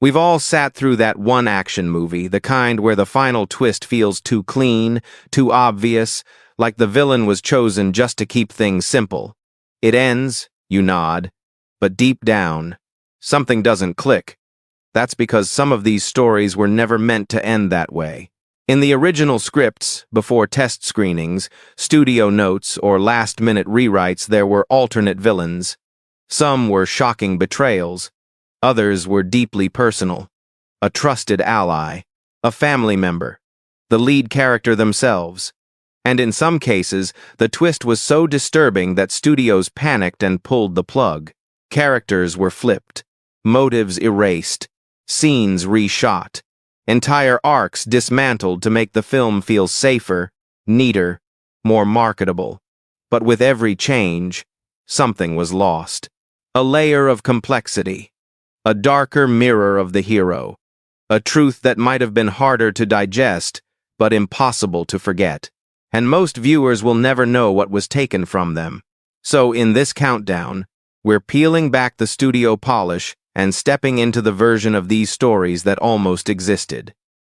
We've all sat through that one action movie, the kind where the final twist feels too clean, too obvious, like the villain was chosen just to keep things simple. It ends, you nod, but deep down, something doesn't click. That's because some of these stories were never meant to end that way. In the original scripts, before test screenings, studio notes, or last-minute rewrites, there were alternate villains. Some were shocking betrayals. Others were deeply personal. A trusted ally, a family member, the lead character themselves. And in some cases, the twist was so disturbing that studios panicked and pulled the plug. Characters were flipped, motives erased, scenes reshot, entire arcs dismantled to make the film feel safer, neater, more marketable. But with every change, something was lost. A layer of complexity. A darker mirror of the hero. A truth that might have been harder to digest, but impossible to forget. And most viewers will never know what was taken from them. So in this countdown, we're peeling back the studio polish and stepping into the version of these stories that almost existed.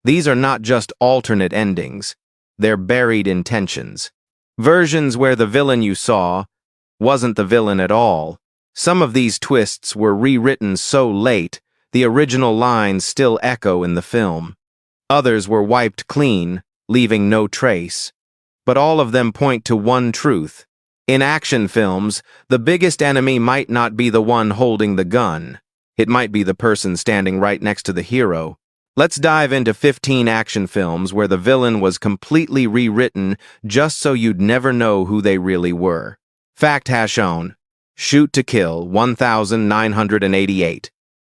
These are not just alternate endings. They're buried intentions. Versions where the villain you saw wasn't the villain at all. Some of these twists were rewritten so late, the original lines still echo in the film. Others were wiped clean, leaving no trace. But all of them point to one truth. In action films, the biggest enemy might not be the one holding the gun. It might be the person standing right next to the hero. Let's dive into 15 action films where the villain was completely rewritten just so you'd never know who they really were. Fact has shown. Shoot to Kill, 1988.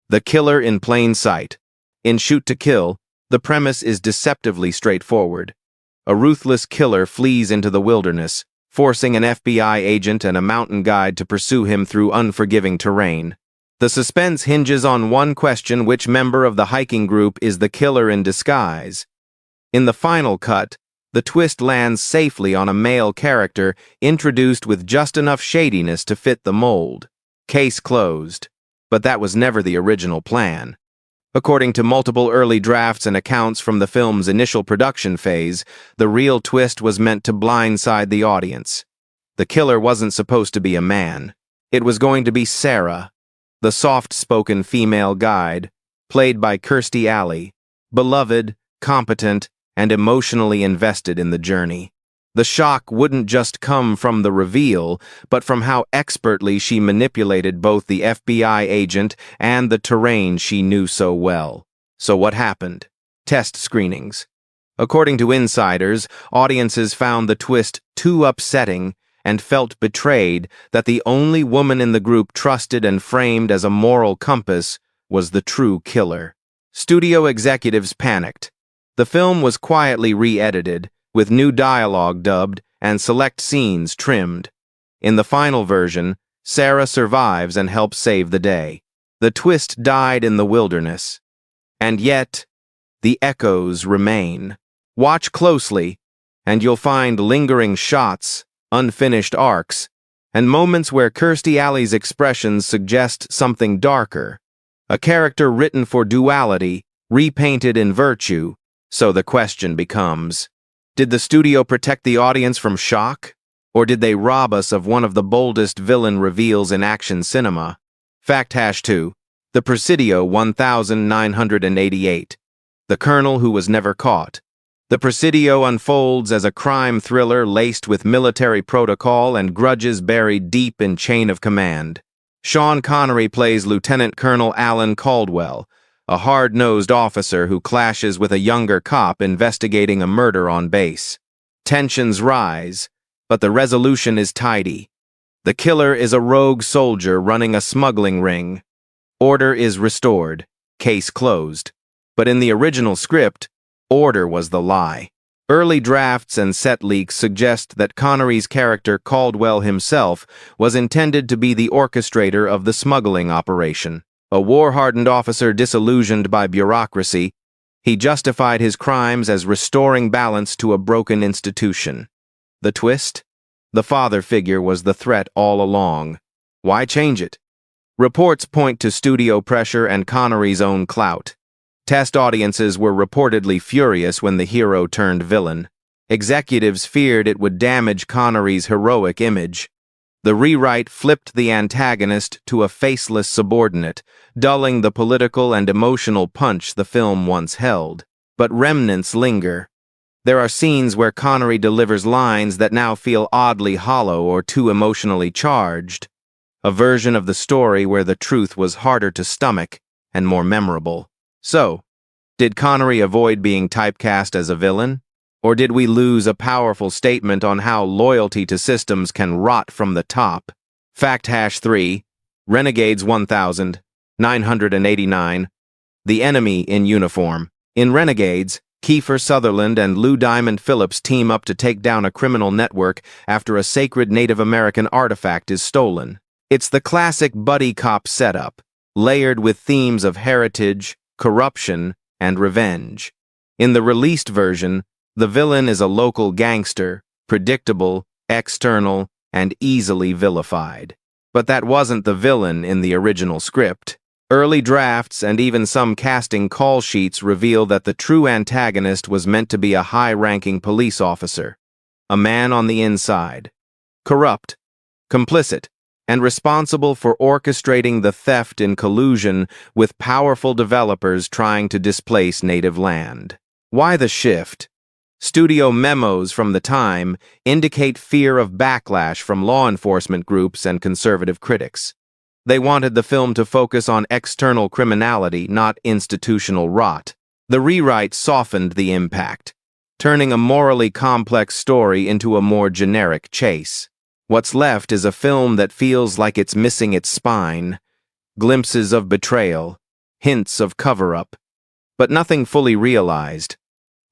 The Killer in Plain Sight. In Shoot to Kill, the premise is deceptively straightforward. A ruthless killer flees into the wilderness, forcing an FBI agent and a mountain guide to pursue him through unforgiving terrain. The suspense hinges on one question: which member of the hiking group is the killer in disguise? In the final cut, the twist lands safely on a male character introduced with just enough shadiness to fit the mold. Case closed. But that was never the original plan. According to multiple early drafts and accounts from the film's initial production phase, the real twist was meant to blindside the audience. The killer wasn't supposed to be a man. It was going to be Sarah, the soft-spoken female guide, played by Kirstie Alley, beloved, competent, and emotionally invested in the journey. The shock wouldn't just come from the reveal, but from how expertly she manipulated both the FBI agent and the terrain she knew so well. So what happened? Test screenings. According to insiders, audiences found the twist too upsetting and felt betrayed that the only woman in the group trusted and framed as a moral compass was the true killer. Studio executives panicked. The film was quietly re-edited, with new dialogue dubbed and select scenes trimmed. In the final version, Sarah survives and helps save the day. The twist died in the wilderness. And yet, the echoes remain. Watch closely, and you'll find lingering shots, unfinished arcs, and moments where Kirstie Alley's expressions suggest something darker. A character written for duality, repainted in virtue. So the question becomes, did the studio protect the audience from shock? Or did they rob us of one of the boldest villain reveals in action cinema? Fact hash 2. The Presidio 1988. The Colonel Who Was Never Caught. The Presidio unfolds as a crime thriller laced with military protocol and grudges buried deep in chain of command. Sean Connery plays Lieutenant Colonel Alan Caldwell, a hard-nosed officer who clashes with a younger cop investigating a murder on base. Tensions rise, but the resolution is tidy. The killer is a rogue soldier running a smuggling ring. Order is restored. Case closed. But in the original script, order was the lie. Early drafts and set leaks suggest that Connery's character Caldwell himself was intended to be the orchestrator of the smuggling operation. A war-hardened officer disillusioned by bureaucracy, he justified his crimes as restoring balance to a broken institution. The twist? The father figure was the threat all along. Why change it? Reports point to studio pressure and Connery's own clout. Test audiences were reportedly furious when the hero turned villain. Executives feared it would damage Connery's heroic image. The rewrite flipped the antagonist to a faceless subordinate, dulling the political and emotional punch the film once held. But remnants linger. There are scenes where Connery delivers lines that now feel oddly hollow or too emotionally charged. A version of the story where the truth was harder to stomach and more memorable. So, did Connery avoid being typecast as a villain? Or did we lose a powerful statement on how loyalty to systems can rot from the top? Fact #3, Renegades 1989, The Enemy in Uniform. In Renegades, Kiefer Sutherland and Lou Diamond Phillips team up to take down a criminal network after a sacred Native American artifact is stolen. It's the classic buddy cop setup, layered with themes of heritage, corruption, and revenge. In the released version, the villain is a local gangster, predictable, external, and easily vilified. But that wasn't the villain in the original script. Early drafts and even some casting call sheets reveal that the true antagonist was meant to be a high-ranking police officer, a man on the inside, corrupt, complicit, and responsible for orchestrating the theft in collusion with powerful developers trying to displace native land. Why the shift? Studio memos from the time indicate fear of backlash from law enforcement groups and conservative critics. They wanted the film to focus on external criminality, not institutional rot. The rewrite softened the impact, turning a morally complex story into a more generic chase. What's left is a film that feels like it's missing its spine, glimpses of betrayal, hints of cover-up, but nothing fully realized.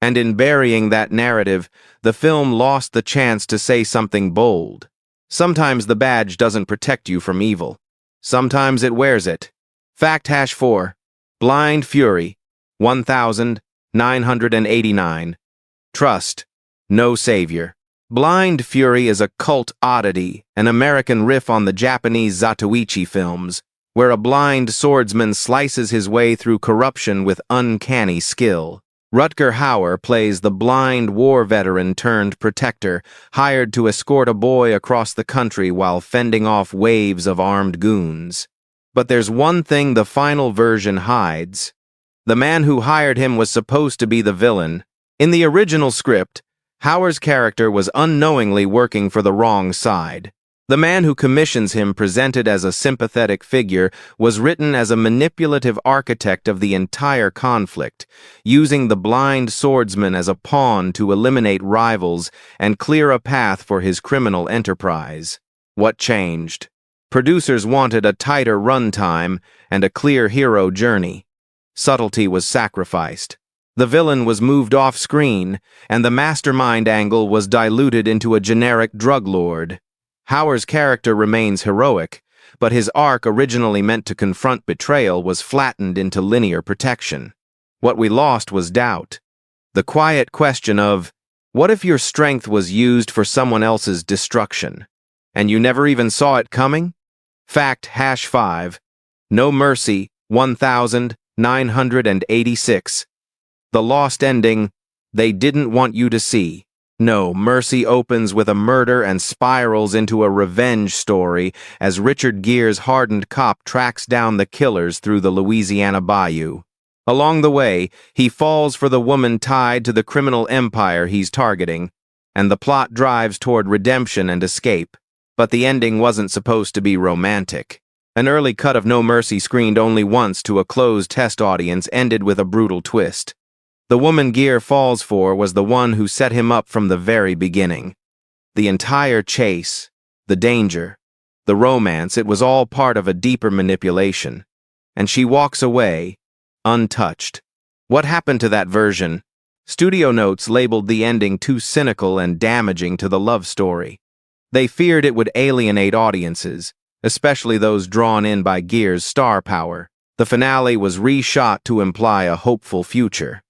And in burying that narrative, the film lost the chance to say something bold. Sometimes the badge doesn't protect you from evil. Sometimes it wears it. Fact #4, Blind Fury, 1989. Trust, no savior. Blind Fury is a cult oddity, an American riff on the Japanese Zatoichi films, where a blind swordsman slices his way through corruption with uncanny skill. Rutger Hauer plays the blind war veteran turned protector, hired to escort a boy across the country while fending off waves of armed goons. But there's one thing the final version hides. The man who hired him was supposed to be the villain. In the original script, Hauer's character was unknowingly working for the wrong side. The man who commissions him, presented as a sympathetic figure, was written as a manipulative architect of the entire conflict, using the blind swordsman as a pawn to eliminate rivals and clear a path for his criminal enterprise. What changed? Producers wanted a tighter runtime and a clear hero journey. Subtlety was sacrificed. The villain was moved off-screen, and the mastermind angle was diluted into a generic drug lord. Hauer's character remains heroic, but his arc, originally meant to confront betrayal, was flattened into linear protection. What we lost was doubt. The quiet question of, what if your strength was used for someone else's destruction, and you never even saw it coming? Fact #5, No Mercy, 1986. The lost ending, they didn't want you to see. No Mercy opens with a murder and spirals into a revenge story as Richard Gere's hardened cop tracks down the killers through the Louisiana bayou. Along the way, he falls for the woman tied to the criminal empire he's targeting, and the plot drives toward redemption and escape. But the ending wasn't supposed to be romantic. An early cut of No Mercy, screened only once to a closed test audience, ended with a brutal twist. The woman Gere falls for was the one who set him up from the very beginning. The entire chase, the danger, the romance, it was all part of a deeper manipulation. And she walks away, untouched. What happened to that version? Studio notes labeled the ending too cynical and damaging to the love story. They feared it would alienate audiences, especially those drawn in by Gere's star power. The finale was reshot to imply a hopeful future.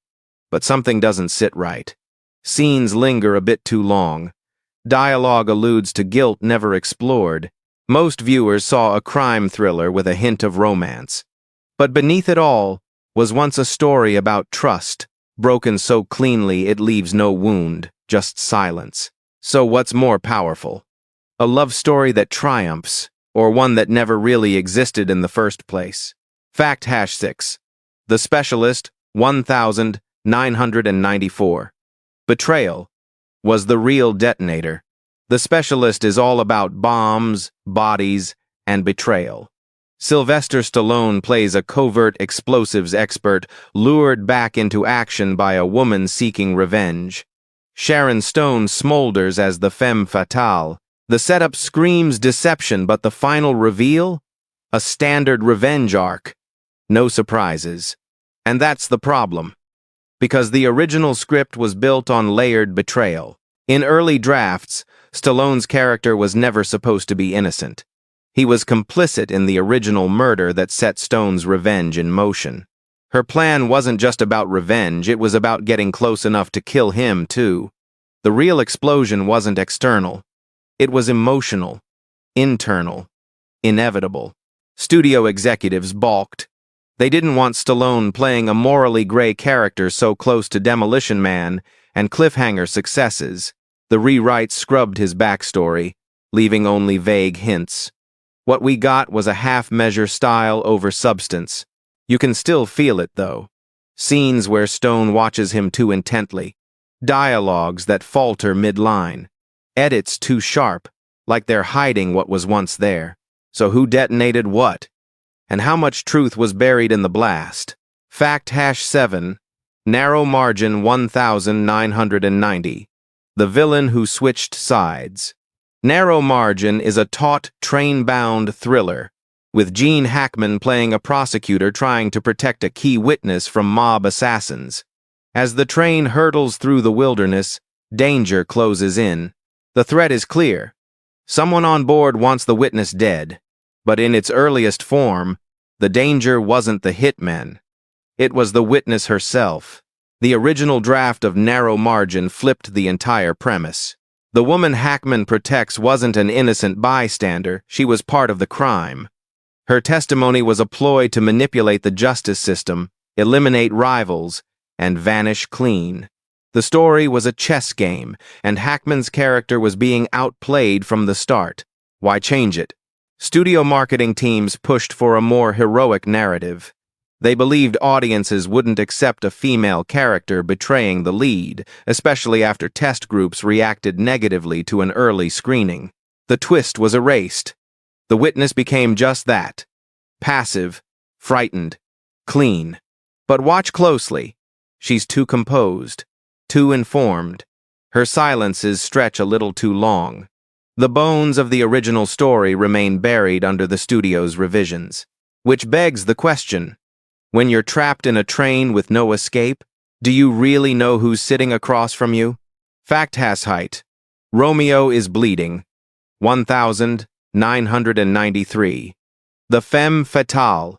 But something doesn't sit right. Scenes linger a bit too long. Dialogue alludes to guilt never explored, Most viewers saw a crime thriller with a hint of romance. But beneath it all was once a story about trust, broken so cleanly it leaves no wound, just silence. So what's more powerful? A love story that triumphs, or one that never really existed in the first place? Fact #6. The Specialist, 1994. Betrayal was the real detonator. The Specialist is all about bombs, bodies, and betrayal. Sylvester Stallone plays a covert explosives expert lured back into action by a woman seeking revenge. Sharon Stone smolders as the femme fatale. The setup screams deception, but the final reveal? A standard revenge arc. No surprises. And that's the problem. Because the original script was built on layered betrayal. In early drafts, Stallone's character was never supposed to be innocent. He was complicit in the original murder that set Stone's revenge in motion. Her plan wasn't just about revenge, it was about getting close enough to kill him, too. The real explosion wasn't external. It was emotional, internal, inevitable. Studio executives balked. They didn't want Stallone playing a morally gray character so close to Demolition Man and cliffhanger successes. The rewrites scrubbed his backstory, leaving only vague hints. What we got was a half-measure style over substance. You can still feel it, though. Scenes where Stone watches him too intently. Dialogues that falter mid-line. Edits too sharp, like they're hiding what was once there. So who detonated what? And how much truth was buried in the blast? Fact #7. Narrow Margin 1990. The Villain Who Switched Sides. Narrow Margin is a taut, train-bound thriller, with Gene Hackman playing a prosecutor trying to protect a key witness from mob assassins. As the train hurtles through the wilderness, danger closes in. The threat is clear. Someone on board wants the witness dead, but in its earliest form, the danger wasn't the hitman. It was the witness herself. The original draft of Narrow Margin flipped the entire premise. The woman Hackman protects wasn't an innocent bystander, she was part of the crime. Her testimony was a ploy to manipulate the justice system, eliminate rivals, and vanish clean. The story was a chess game, and Hackman's character was being outplayed from the start. Why change it? Studio marketing teams pushed for a more heroic narrative. They believed audiences wouldn't accept a female character betraying the lead, especially after test groups reacted negatively to an early screening. The twist was erased. The witness became just that. Passive, frightened, clean. But watch closely. She's too composed, too informed. Her silences stretch a little too long. The bones of the original story remain buried under the studio's revisions. Which begs the question, when you're trapped in a train with no escape, do you really know who's sitting across from you? Fact #8. Romeo is Bleeding, 1993. The femme fatale,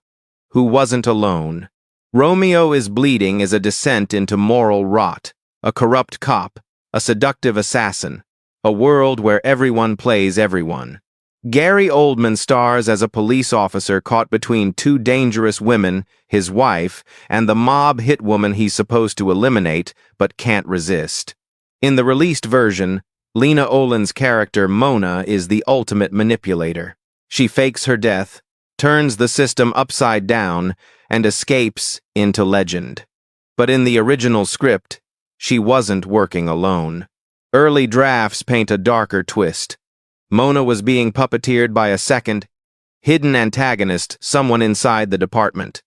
who wasn't alone. Romeo is Bleeding is a descent into moral rot, a corrupt cop, a seductive assassin, a world where everyone plays everyone. Gary Oldman stars as a police officer caught between two dangerous women, his wife, and the mob hitwoman he's supposed to eliminate, but can't resist. In the released version, Lena Olin's character Mona is the ultimate manipulator. She fakes her death, turns the system upside down, and escapes into legend. But in the original script, she wasn't working alone. Early drafts paint a darker twist. Mona was being puppeteered by a second, hidden antagonist, someone inside the department.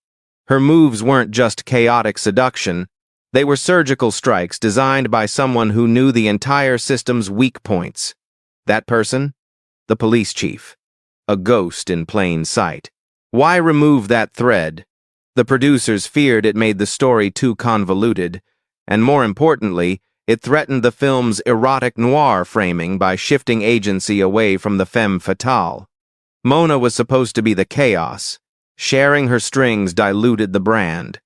Her moves weren't just chaotic seduction, they were surgical strikes designed by someone who knew the entire system's weak points. That person? The police chief. A ghost in plain sight. Why remove that thread? The producers feared it made the story too convoluted, and more importantly, it threatened the film's erotic noir framing by shifting agency away from the femme fatale. Mona was supposed to be the chaos. Sharing her strings diluted the brand.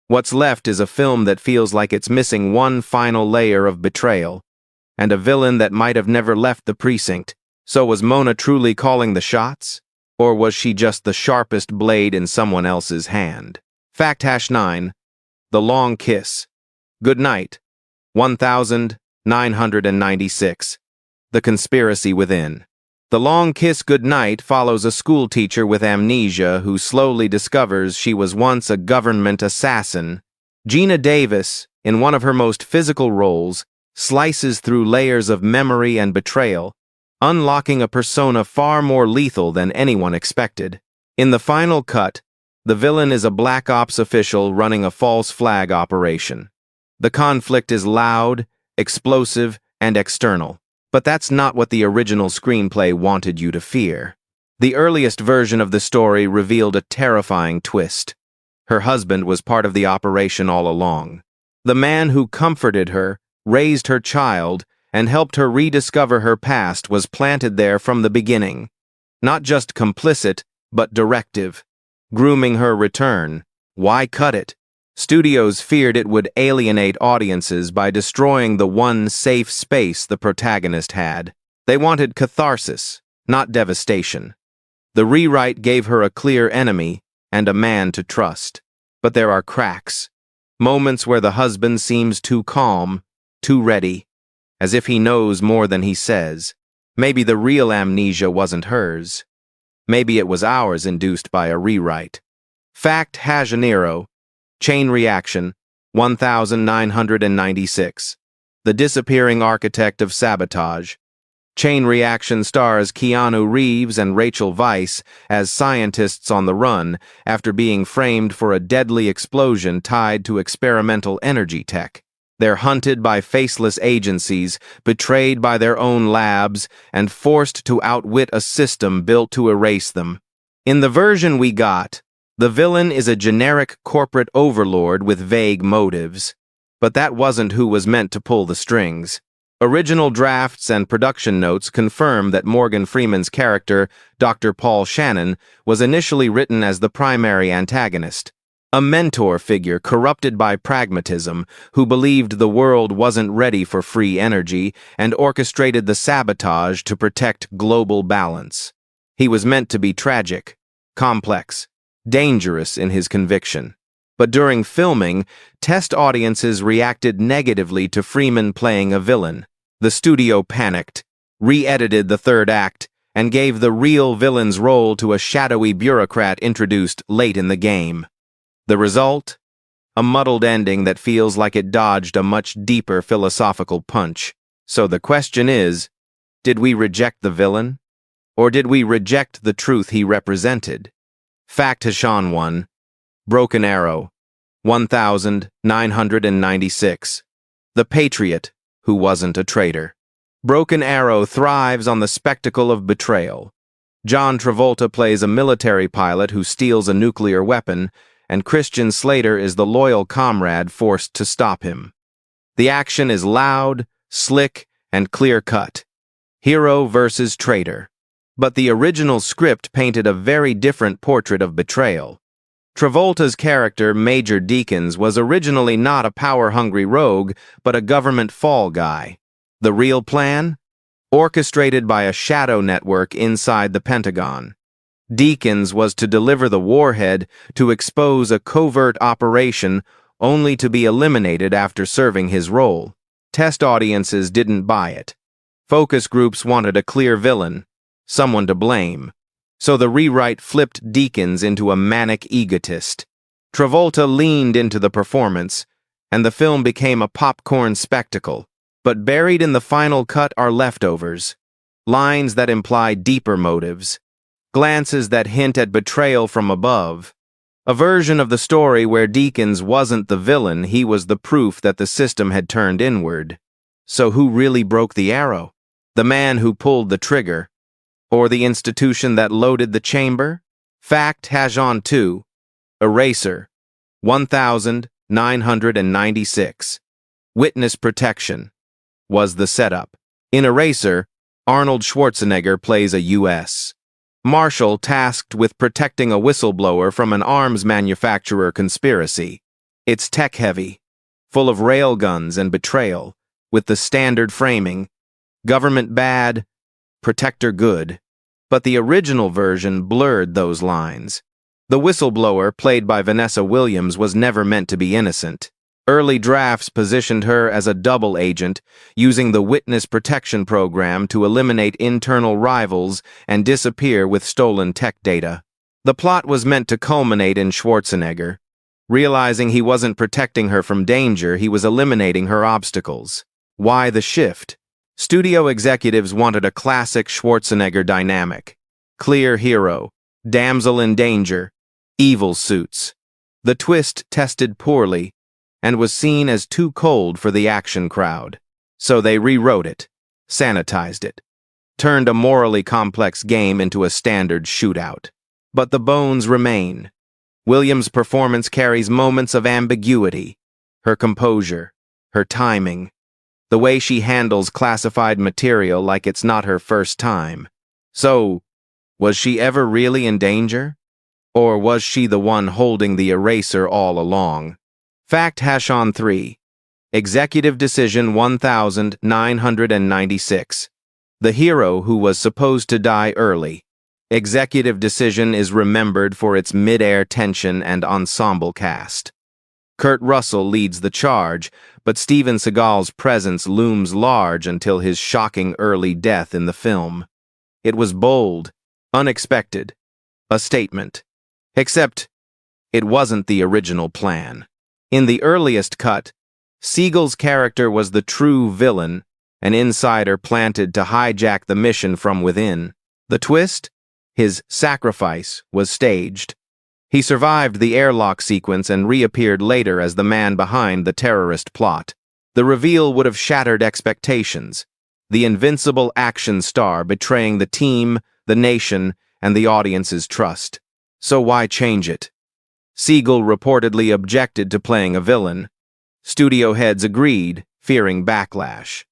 What's left is a film that feels like it's missing one final layer of betrayal, and a villain that might have never left the precinct. So was Mona truly calling the shots? Or was she just the sharpest blade in someone else's hand? Fact #9. The Long Kiss. Good night. 1996. The Conspiracy Within. The Long Kiss Goodnight follows a schoolteacher with amnesia who slowly discovers she was once a government assassin. Gina Davis, in one of her most physical roles, slices through layers of memory and betrayal, unlocking a persona far more lethal than anyone expected. In the final cut, the villain is a Black Ops official running a false flag operation. The conflict is loud, explosive, and external. But that's not what the original screenplay wanted you to fear. The earliest version of the story revealed a terrifying twist. Her husband was part of the operation all along. The man who comforted her, raised her child, and helped her rediscover her past was planted there from the beginning. Not just complicit, but directive. Grooming her return. Why cut it? Studios feared it would alienate audiences by destroying the one safe space the protagonist had. They wanted catharsis, not devastation. The rewrite gave her a clear enemy and a man to trust. But there are cracks. Moments where the husband seems too calm, too ready, as if he knows more than he says. Maybe the real amnesia wasn't hers. Maybe it was ours induced by a rewrite. Fact #0. Chain Reaction, 1996. The Disappearing Architect of Sabotage. Chain Reaction stars Keanu Reeves and Rachel Weisz as scientists on the run after being framed for a deadly explosion tied to experimental energy tech. They're hunted by faceless agencies, betrayed by their own labs, and forced to outwit a system built to erase them. In the version we got, the villain is a generic corporate overlord with vague motives. But that wasn't who was meant to pull the strings. Original drafts and production notes confirm that Morgan Freeman's character, Dr. Paul Shannon, was initially written as the primary antagonist. A mentor figure corrupted by pragmatism, who believed the world wasn't ready for free energy and orchestrated the sabotage to protect global balance. He was meant to be tragic, complex, dangerous in his conviction. But during filming, test audiences reacted negatively to Freeman playing a villain. The studio panicked, re-edited the third act, and gave the real villain's role to a shadowy bureaucrat introduced late in the game. The result? A muddled ending that feels like it dodged a much deeper philosophical punch. So the question is, did we reject the villain? Or did we reject the truth he represented? Fact #1. Broken Arrow, 1996. The Patriot Who Wasn't a Traitor. Broken Arrow thrives on the spectacle of betrayal. John Travolta plays a military pilot who steals a nuclear weapon, and Christian Slater is the loyal comrade forced to stop him. The action is loud, slick, and clear-cut. Hero versus traitor. But the original script painted a very different portrait of betrayal. Travolta's character, Major Deakins, was originally not a power-hungry rogue, but a government fall guy. The real plan? Orchestrated by a shadow network inside the Pentagon. Deakins was to deliver the warhead to expose a covert operation only to be eliminated after serving his role. Test audiences didn't buy it. Focus groups wanted a clear villain, someone to blame. So the rewrite flipped Deakins into a manic egotist. Travolta leaned into the performance, and the film became a popcorn spectacle. But buried in the final cut are leftovers. Lines that imply deeper motives. Glances that hint at betrayal from above. A version of the story where Deakins wasn't the villain, he was the proof that the system had turned inward. So who really broke the arrow? The man who pulled the trigger? Or the institution that loaded the chamber? Fact #2. Eraser, 1996. Witness protection was the setup. In Eraser, Arnold Schwarzenegger plays a U.S. Marshal tasked with protecting a whistleblower from an arms manufacturer conspiracy. It's tech-heavy, full of railguns and betrayal, with the standard framing: government bad, protector good. But the original version blurred those lines. The whistleblower, played by Vanessa Williams, was never meant to be innocent. Early drafts positioned her as a double agent, using the Witness Protection Program to eliminate internal rivals and disappear with stolen tech data. The plot was meant to culminate in Schwarzenegger. Realizing he wasn't protecting her from danger, he was eliminating her obstacles. Why the shift? Studio executives wanted a classic Schwarzenegger dynamic. Clear hero, damsel in danger, evil suits. The twist tested poorly and was seen as too cold for the action crowd. So they rewrote it, sanitized it, turned a morally complex game into a standard shootout. But the bones remain. Williams' performance carries moments of ambiguity. Her composure, her timing, the way she handles classified material like it's not her first time. So, was she ever really in danger? Or was she the one holding the eraser all along? Fact-3. Executive Decision 1996. The hero who was supposed to die early. Executive Decision is remembered for its mid-air tension and ensemble cast. Kurt Russell leads the charge, but Steven Seagal's presence looms large until his shocking early death in the film. It was bold, unexpected, a statement. Except, it wasn't the original plan. In the earliest cut, Seagal's character was the true villain, an insider planted to hijack the mission from within. The twist? His sacrifice was staged. He survived the airlock sequence and reappeared later as the man behind the terrorist plot. The reveal would have shattered expectations. The invincible action star betraying the team, the nation, and the audience's trust. So why change it? Seagal reportedly objected to playing a villain. Studio heads agreed, fearing backlash.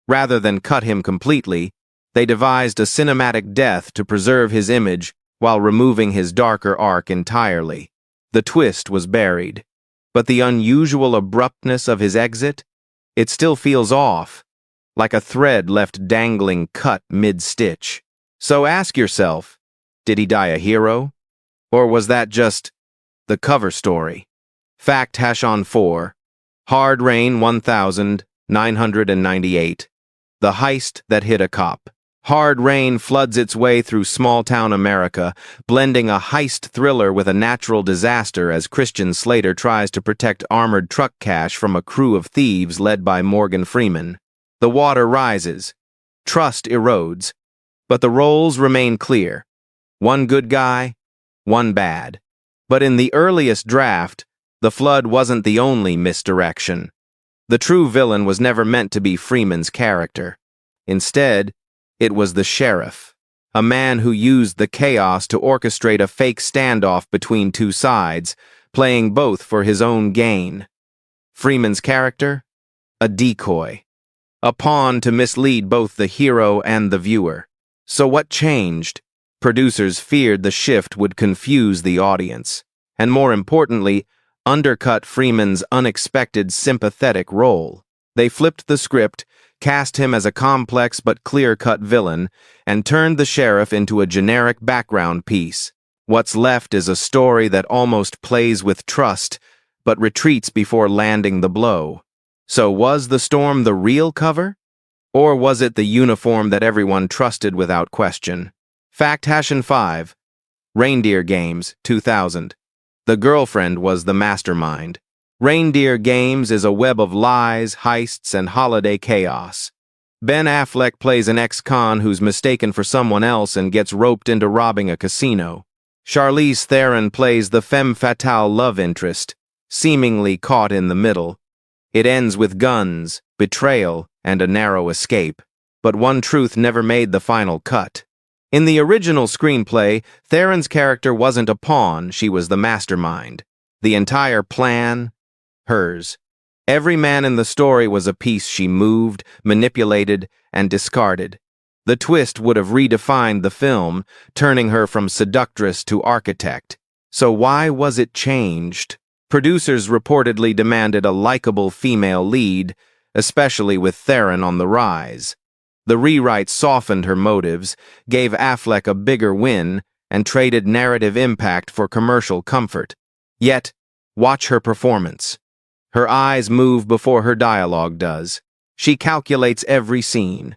Rather than cut him completely, they devised a cinematic death to preserve his image while removing his darker arc entirely. The twist was buried. But the unusual abruptness of his exit? It still feels off, like a thread left dangling cut mid-stitch. So ask yourself, did he die a hero? Or was that just the cover story? Fact-4. Hard Rain 1998. The heist that hit a cop. Hard Rain floods its way through small-town America, blending a heist thriller with a natural disaster as Christian Slater tries to protect armored truck cash from a crew of thieves led by Morgan Freeman. The water rises. Trust erodes. But the roles remain clear. One good guy, one bad. But in the earliest draft, the flood wasn't the only misdirection. The true villain was never meant to be Freeman's character. Instead, it was the sheriff, a man who used the chaos to orchestrate a fake standoff between two sides, playing both for his own gain. Freeman's character? A decoy. A pawn to mislead both the hero and the viewer. So what changed? Producers feared the shift would confuse the audience, and more importantly, undercut Freeman's unexpected sympathetic role. They flipped the script, cast him as a complex but clear-cut villain, and turned the sheriff into a generic background piece. What's left is a story that almost plays with trust, but retreats before landing the blow. So was the storm the real cover? Or was it the uniform that everyone trusted without question? Fact-5. Reindeer Games, 2000. The girlfriend was the mastermind. Reindeer Games is a web of lies, heists, and holiday chaos. Ben Affleck plays an ex-con who's mistaken for someone else and gets roped into robbing a casino. Charlize Theron plays the femme fatale love interest, seemingly caught in the middle. It ends with guns, betrayal, and a narrow escape. But one truth never made the final cut. In the original screenplay, Theron's character wasn't a pawn, she was the mastermind. The entire plan, hers. Every man in the story was a piece she moved, manipulated, and discarded. The twist would have redefined the film, turning her from seductress to architect. So why was it changed? Producers reportedly demanded a likable female lead, especially with Theron on the rise. The rewrite softened her motives, gave Affleck a bigger win, and traded narrative impact for commercial comfort. Yet, watch her performance. Her eyes move before her dialogue does. She calculates every scene,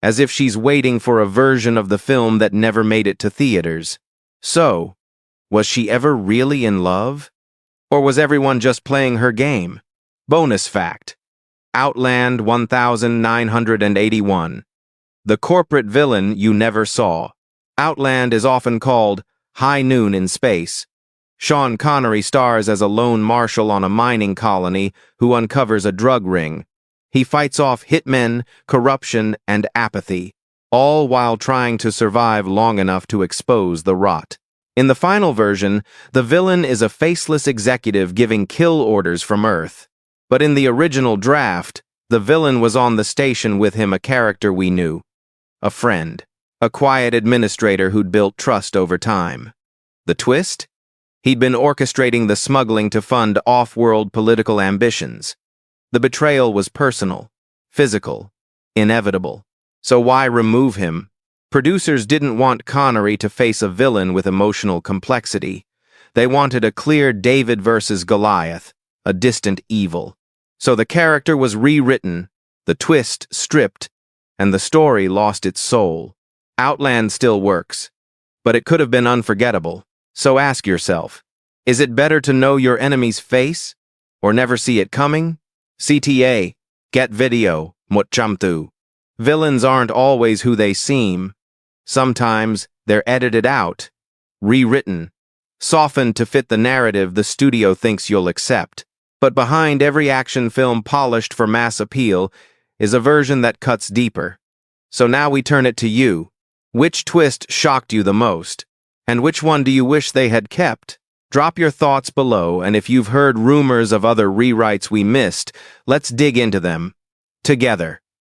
as if she's waiting for a version of the film that never made it to theaters. So, was she ever really in love? Or was everyone just playing her game? Bonus fact: Outland 1981. The corporate villain you never saw. Outland is often called High Noon in Space. Sean Connery stars as a lone marshal on a mining colony who uncovers a drug ring. He fights off hitmen, corruption, and apathy, all while trying to survive long enough to expose the rot. In the final version, the villain is a faceless executive giving kill orders from Earth. But in the original draft, the villain was on the station with him, a character we knew. A friend. A quiet administrator who'd built trust over time. The twist? He'd been orchestrating the smuggling to fund off-world political ambitions. The betrayal was personal, physical, inevitable. So why remove him? Producers didn't want Connery to face a villain with emotional complexity. They wanted a clear David versus Goliath, a distant evil. So the character was rewritten, the twist stripped, and the story lost its soul. Outland still works, but it could have been unforgettable. So ask yourself, is it better to know your enemy's face, or never see it coming? CTA, get video, mutchamtu. Villains aren't always who they seem. Sometimes they're edited out, rewritten, softened to fit the narrative the studio thinks you'll accept. But behind every action film polished for mass appeal is a version that cuts deeper. So now we turn it to you. Which twist shocked you the most? And which one do you wish they had kept? Drop your thoughts below, and if you've heard rumors of other rewrites we missed, let's dig into them together.